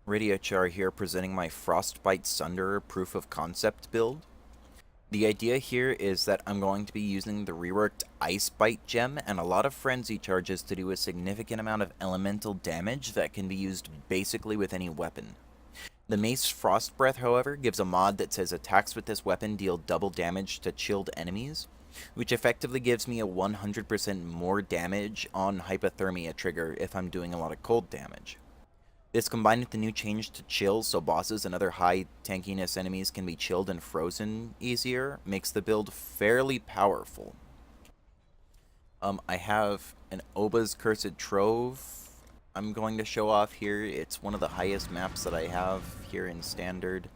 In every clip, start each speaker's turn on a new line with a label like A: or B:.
A: RadeTwo here presenting my Frostbite Sunderer proof of concept build. The idea here is that I'm going to be using the reworked Ice Bite gem and a lot of frenzy charges to do a significant amount of elemental damage that can be used basically with any weapon. The Mace Frost Breath, however, gives a mod that says attacks with this weapon deal double damage to chilled enemies, which effectively gives me a 100% more damage on hypothermia trigger if I'm doing a lot of cold damage. This combined with the new change to chill so bosses and other high tankiness enemies can be chilled and frozen easier makes the build fairly powerful. I have an Oba's Cursed Trove I'm going to show off here. It's one of the highest maps that I have here in Standard.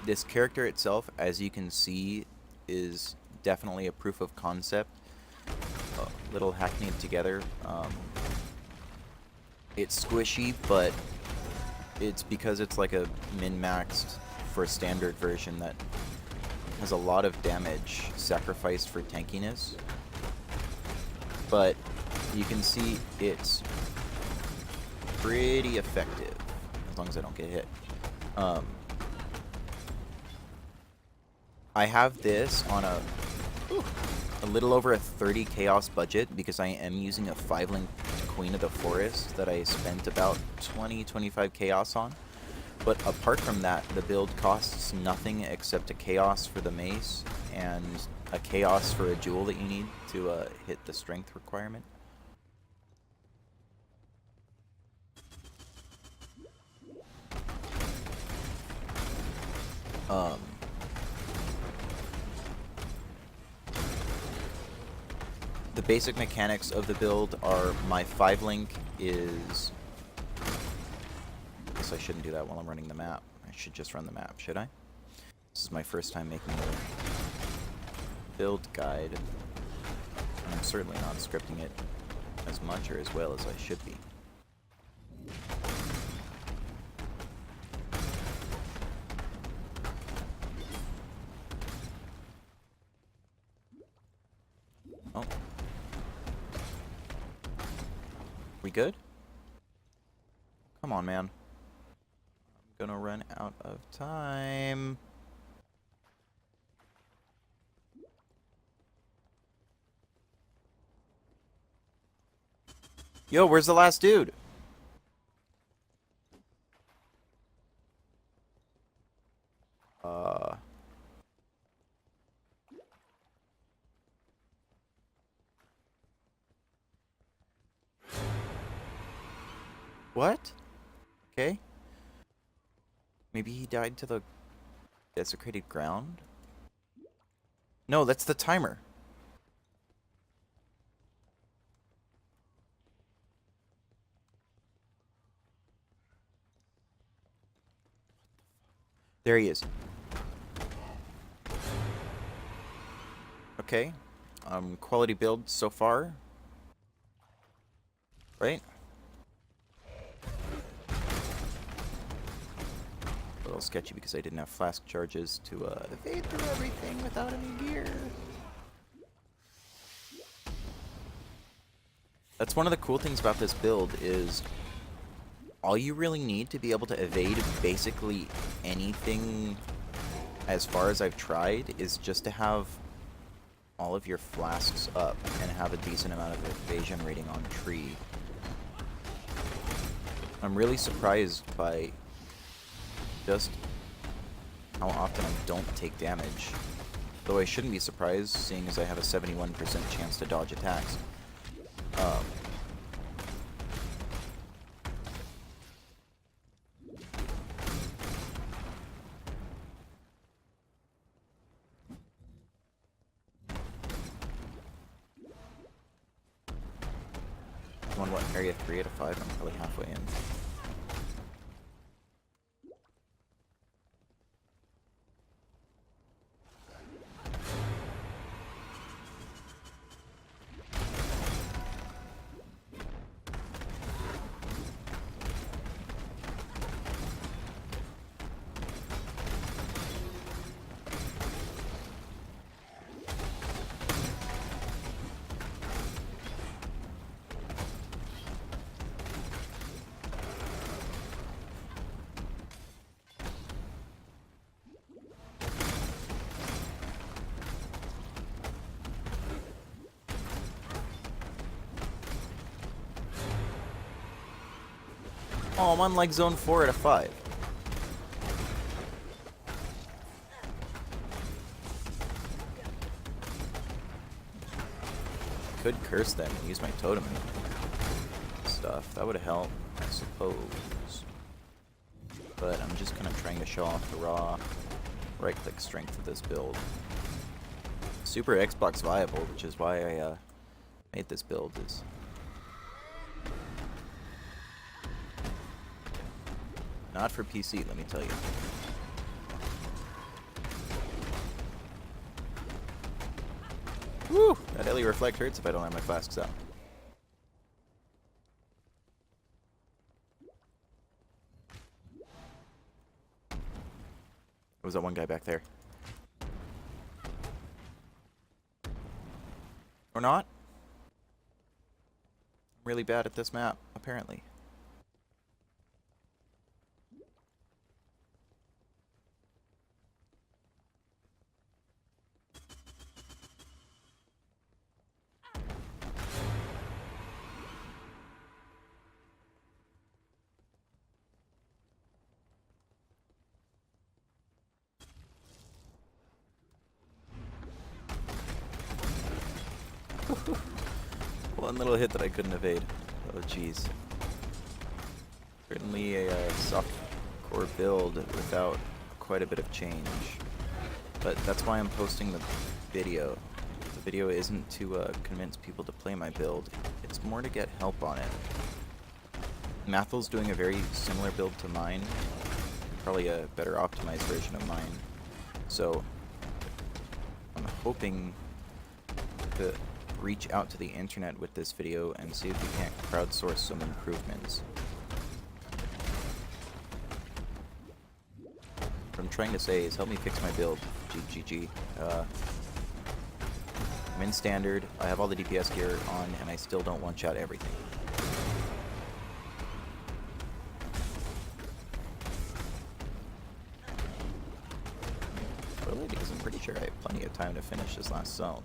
A: This character itself, as you can see, is definitely a proof of concept. A little hackneyed together. It's squishy, but it's because it's like a min-maxed for standard version that has a lot of damage sacrificed for tankiness. But you can see it's pretty effective, as long as I don't get hit. I have this on a little over a 30 chaos budget because I am using a 5-link Queen of the Forest that I spent about 20-25 chaos on. But apart from that, the build costs nothing except a chaos for the mace and a chaos for a jewel that you need to hit the strength requirement. The basic mechanics of the build are my 5-link is... I guess I shouldn't do that while I'm running the map. I should just run the map, should I? This is my first time making a build guide. And I'm certainly not scripting it as much or as well as I should be. Oh. We good? Come on, man. I'm gonna run out of time. Yo, where's the last dude? What? Okay. Maybe he died to the desecrated ground? No, that's the timer. There he is. Okay. Quality build so far. Right? A little sketchy because I didn't have flask charges to evade through everything without any gear. That's one of the cool things about this build is all you really need to be able to evade basically anything as far as I've tried is just to have all of your flasks up and have a decent amount of evasion rating on tree. I'm really surprised by just how often I don't take damage. Though I shouldn't be surprised, seeing as I have a 71% chance to dodge attacks. I'm on what, area 3 out of 5? I'm probably halfway in. Oh, I'm on like zone 4 out of 5. Could curse them and use my totem stuff. That would help, I suppose. But I'm just kind of trying to show off the raw right-click strength of this build. Super Xbox viable, which is why I made this build. Is not for PC, let me tell you. Woo! That LE Reflect hurts if I don't have my flasks out. There was that one guy back there. Or not? I'm really bad at this map, apparently. One little hit that I couldn't evade. Oh, jeez. Certainly a soft core build without quite a bit of change. But that's why I'm posting the video. The video isn't to convince people to play my build. It's more to get help on it. Mathel's doing a very similar build to mine. Probably a better optimized version of mine. So I'm hoping to reach out to the internet with this video and see if we can't crowdsource some improvements. What I'm trying to say is help me fix my build. GGG. I'm in standard, I have all the DPS gear on, and I still don't one-shot everything. Really? Because I'm pretty sure I have plenty of time to finish this last zone.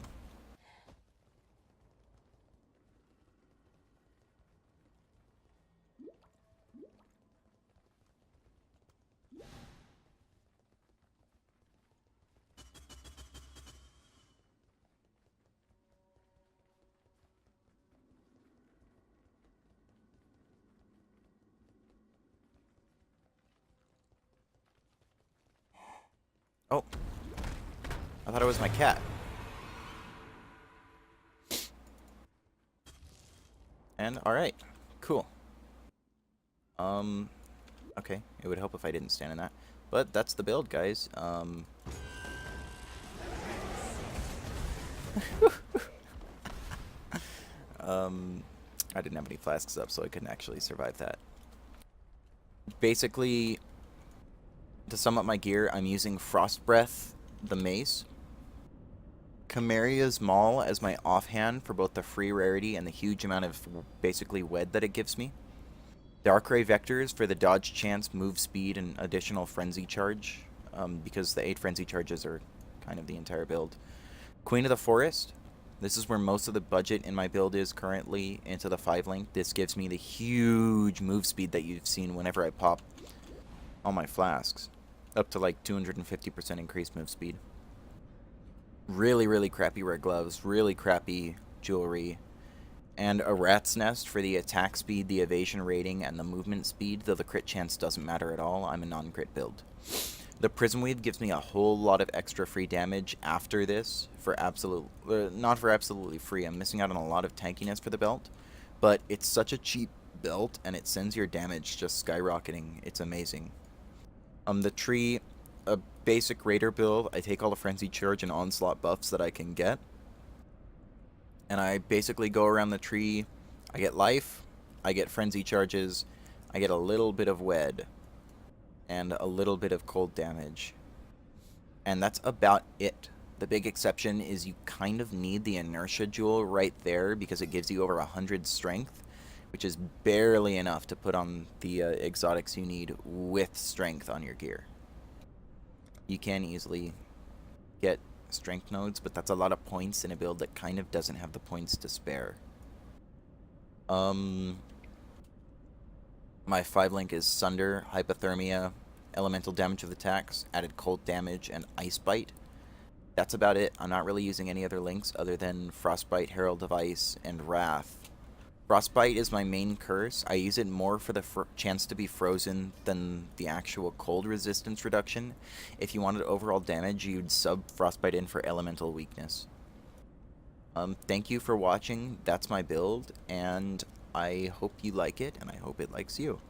A: Oh. I thought it was my cat. And, alright. Cool. Okay. It would help if I didn't stand in that. But that's the build, guys. I didn't have any flasks up, so I couldn't actually survive that. Basically, to sum up my gear, I'm using Frostbreath, the mace, Chimeria's Maul as my offhand for both the free rarity and the huge amount of basically wed that it gives me. Darkrai Vectors for the dodge chance, move speed, and additional frenzy charge, because the 8 frenzy charges are kind of the entire build. Queen of the Forest. This is where most of the budget in my build is currently, into the 5 link. This gives me the huge move speed that you've seen whenever I pop all my flasks. Up to like 250% increased move speed. Really, really crappy red gloves, really crappy jewelry, and a rat's nest for the attack speed, the evasion rating, and the movement speed, though the crit chance doesn't matter at all. I'm a non-crit build. The Prism Weave gives me a whole lot of extra free damage after this, for not for absolutely free. I'm missing out on a lot of tankiness for the belt, but it's such a cheap belt, and it sends your damage just skyrocketing. It's amazing. The tree, a basic raider build. I take all the frenzy charge and onslaught buffs that I can get, and I basically go around the tree. I get life, I get frenzy charges, I get a little bit of wed, and a little bit of cold damage. And that's about it. The big exception is you kind of need the inertia jewel right there because it gives you over 100 strength, which is barely enough to put on the exotics you need with strength on your gear. You can easily get strength nodes, but that's a lot of points in a build that kind of doesn't have the points to spare. My 5 link is Sunder, Hypothermia, Elemental Damage of Attacks, Added Cold Damage, and Ice Bite. That's about it. I'm not really using any other links other than Frostbite, Herald of Ice, and Wrath. Frostbite is my main curse. I use it more for the chance to be frozen than the actual cold resistance reduction. If you wanted overall damage, you'd sub Frostbite in for elemental weakness. Thank you for watching. That's my build, and I hope you like it, and I hope it likes you.